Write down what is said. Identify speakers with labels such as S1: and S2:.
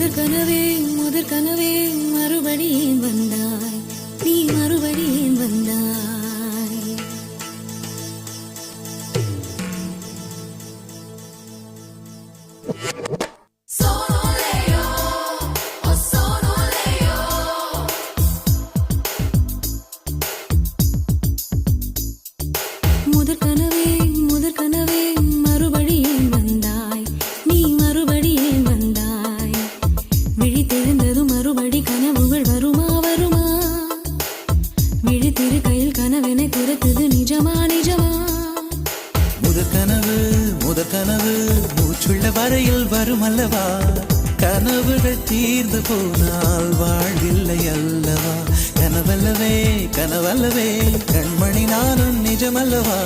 S1: முதற் கனவே மறுபடியும் வந்தாய், நீ மறுபடியும் வந்தாய். முதற் கனவே மறுபடியும் வந்தாய், நீ மறுபடியும் வந்தாய். விழித்தெழுந்ததும் மறுபடி கனவுகள் வருமா வருமா? விழித்திரு கையில் கனவென துரத்துது நிஜமா நிஜமா?
S2: முதற் கனவு மூச்சுள்ள வரையில் வரும் அல்லவா? கனவுகள் தீர்ந்து போனால் வாழ்வில்லை அல்லவா? கனவல்லவே கண்மணி நானும் நிஜமல்லவா?